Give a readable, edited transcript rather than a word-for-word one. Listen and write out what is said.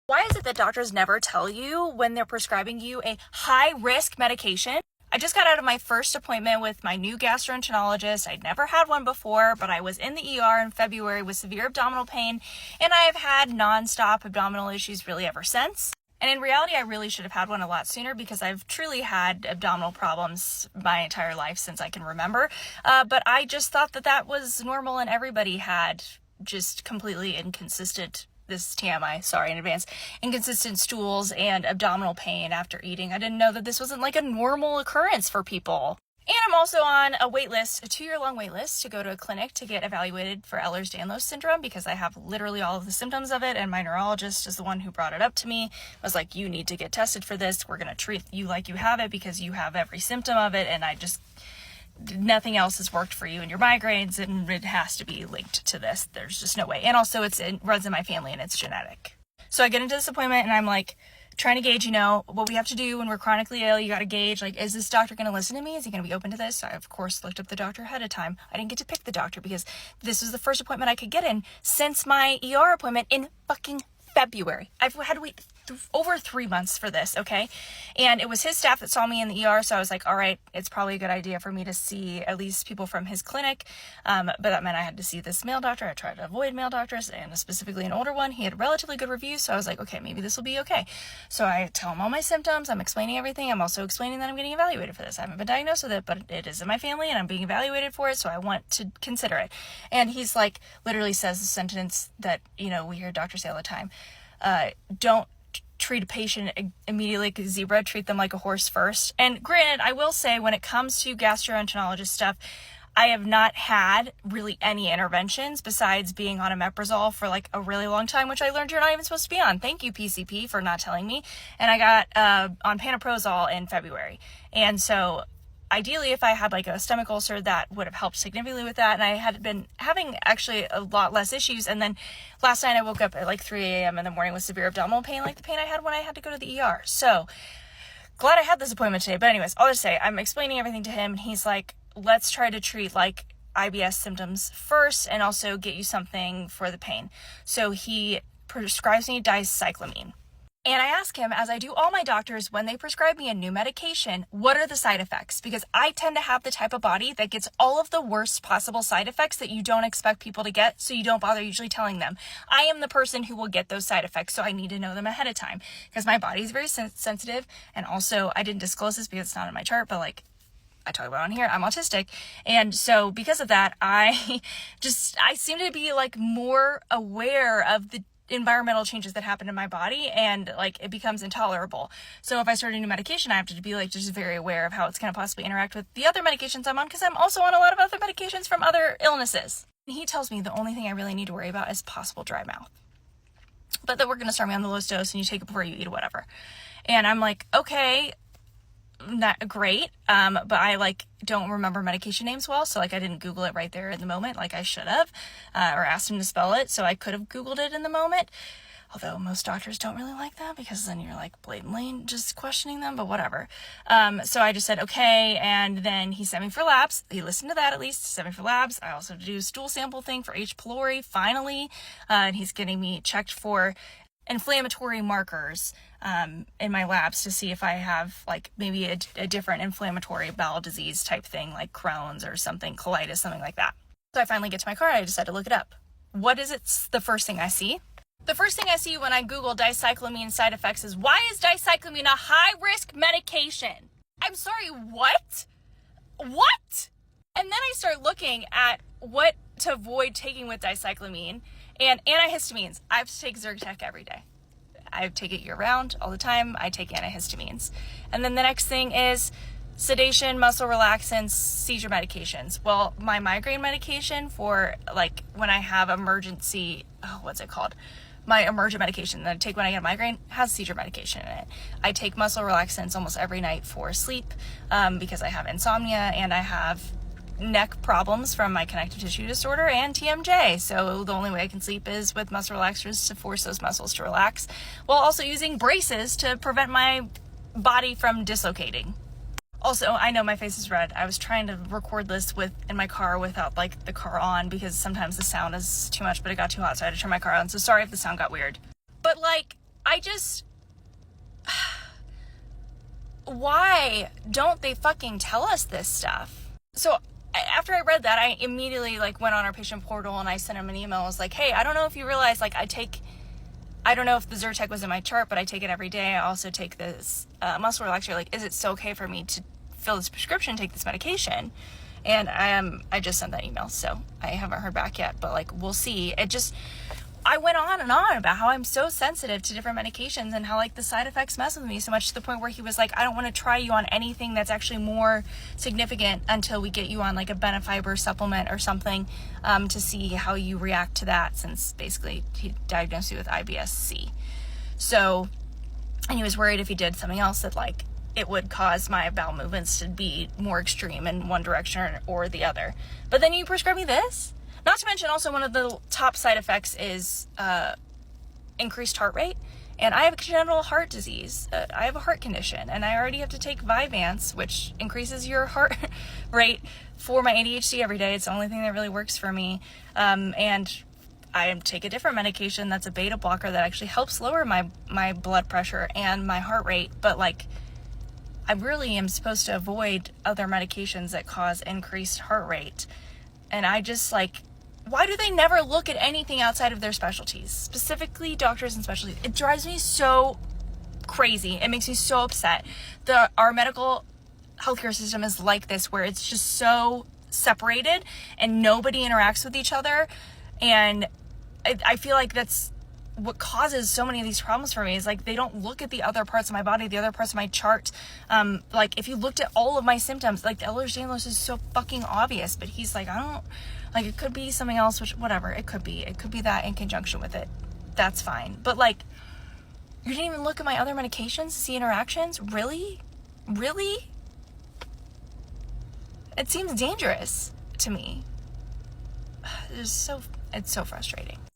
Why is it that doctors never tell you when they're prescribing you a high-risk medication? I just got out of my first appointment with my new gastroenterologist. I'd never had one before, but I was in the ER in February with severe abdominal pain, and I have had nonstop abdominal issues really ever since. And in reality, I really should have had one a lot sooner because I've truly had abdominal problems my entire life since I can remember. But I just thought that that was normal and everybody had just completely inconsistent, this is TMI, sorry in advance, inconsistent stools and abdominal pain after eating. I didn't know that this wasn't like a normal occurrence for people. And I'm also on a wait list, a 2-year-long wait list to go to a clinic to get evaluated for Ehlers-Danlos syndrome because I have literally all of the symptoms of it, and my neurologist is the one who brought it up to me. Was like, you need to get tested for this. We're going to treat you like you have it because you have every symptom of it, and nothing else has worked for you in your migraines, and it has to be linked to this. There's just no way. And also it runs in my family and it's genetic. So I get into this appointment and I'm like, trying to gauge, what we have to do when we're chronically ill. You got to gauge, is this doctor going to listen to me? Is he going to be open to this? So I, of course, looked up the doctor ahead of time. I didn't get to pick the doctor because this was the first appointment I could get in since my ER appointment in fucking February. I've had to wait over 3 months for this, okay? And it was his staff that saw me in the ER, so I was like, all right, it's probably a good idea for me to see at least people from his clinic, but that meant I had to see this male doctor. I tried to avoid male doctors, and specifically an older one. He had relatively good reviews, so I was like, okay, maybe this will be okay. So I tell him all my symptoms, I'm explaining everything, I'm also explaining that I'm getting evaluated for this. I haven't been diagnosed with it, but it is in my family, and I'm being evaluated for it, so I want to consider it. And he's like, literally says the sentence that, we hear doctors say all the time, don't treat a patient immediately like a zebra, treat them like a horse first. And granted, I will say when it comes to gastroenterologist stuff, I have not had really any interventions besides being on omeprazole for a really long time, which I learned you're not even supposed to be on. Thank you, PCP, for not telling me. And I got on pantoprazole in February. And so ideally, if I had a stomach ulcer, that would have helped significantly with that. And I had been having actually a lot less issues. And then last night I woke up at 3 a.m. in the morning with severe abdominal pain, like the pain I had when I had to go to the ER. So glad I had this appointment today. But anyways, all to say, I'm explaining everything to him, and he's like, let's try to treat IBS symptoms first and also get you something for the pain. So he prescribes me dicyclomine. And I ask him, as I do all my doctors, when they prescribe me a new medication, what are the side effects? Because I tend to have the type of body that gets all of the worst possible side effects that you don't expect people to get, so you don't bother usually telling them. I am the person who will get those side effects, so I need to know them ahead of time because my body is very sensitive. And also, I didn't disclose this because it's not in my chart, but I talk about on here, I'm autistic. And so because of that, I seem to be more aware of the environmental changes that happen in my body, and it becomes intolerable. So if I start a new medication, I have to be just very aware of how it's going to possibly interact with the other medications I'm on, because I'm also on a lot of other medications from other illnesses. And he tells me the only thing I really need to worry about is possible dry mouth, but that we're going to start me on the lowest dose and you take it before you eat or whatever. And I'm like, okay, not great, but I don't remember medication names well, so I didn't Google it right there in the moment like I should have, or asked him to spell it, so I could have Googled it in the moment, although most doctors don't really like that because then you're blatantly just questioning them, but whatever. So I just said okay, and then he sent me for labs. He listened to that at least. He sent me for labs. I also do a stool sample thing for H. pylori finally, and he's getting me checked for inflammatory markers in my labs to see if I have maybe a different inflammatory bowel disease type thing, like Crohn's or something, colitis, something like that. So I finally get to my car and I decided to look it up. What is it? The first thing I see? The first thing I see when I Google dicyclomine side effects is, why is dicyclomine a high-risk medication? I'm sorry, what? What? And then I start looking at what to avoid taking with dicyclomine and antihistamines. I have to take Zyrtec every day. I take it year-round, all the time. I take antihistamines. And then the next thing is sedation, muscle relaxants, seizure medications. Well, my migraine medication for when I have emergency, what's it called? My emergent medication that I take when I get a migraine has seizure medication in it. I take muscle relaxants almost every night for sleep because I have insomnia and I have neck problems from my connective tissue disorder and TMJ. So the only way I can sleep is with muscle relaxers to force those muscles to relax, while also using braces to prevent my body from dislocating. Also, I know my face is red. I was trying to record this in my car without the car on because sometimes the sound is too much, but it got too hot, so I had to turn my car on. So sorry if the sound got weird. But I just, why don't they fucking tell us this stuff? So after I read that, I immediately like went on our patient portal and I sent him an email. I was like, hey, I don't know if you realize, like, I don't know if the Zyrtec was in my chart, but I take it every day. I also take this muscle relaxer. Like, is it still okay for me to fill this prescription, take this medication? And I just sent that email, so I haven't heard back yet, but like, we'll see. I went on and on about how I'm so sensitive to different medications and how like the side effects mess with me so much to the point where he was like, I don't want to try you on anything that's actually more significant until we get you on like a Benefiber supplement or something, to see how you react to that, since basically he diagnosed you with IBS-C. So, and he was worried if he did something else that like it would cause my bowel movements to be more extreme in one direction or the other. But then you prescribe me this? Not to mention also one of the top side effects is increased heart rate. And I have congenital heart disease. I have a heart condition and I already have to take Vyvanse, which increases your heart rate for my ADHD every day. It's the only thing that really works for me. And I take a different medication that's a beta blocker that actually helps lower my blood pressure and my heart rate. But like, I really am supposed to avoid other medications that cause increased heart rate. And I just like, why do they never look at anything outside of their specialties? Specifically doctors and specialties. It drives me so crazy. It makes me so upset. Our medical healthcare system is like this, where it's just so separated and nobody interacts with each other. And I feel like that's what causes so many of these problems for me, is like they don't look at the other parts of my body, the other parts of my chart. Like if you looked at all of my symptoms, like the Ehlers-Danlos is so fucking obvious, but he's like, I don't, like it could be something else, which whatever, it could be that in conjunction with it. That's fine. But like, you didn't even look at my other medications to see interactions? Really? Really? It seems dangerous to me. It's so frustrating.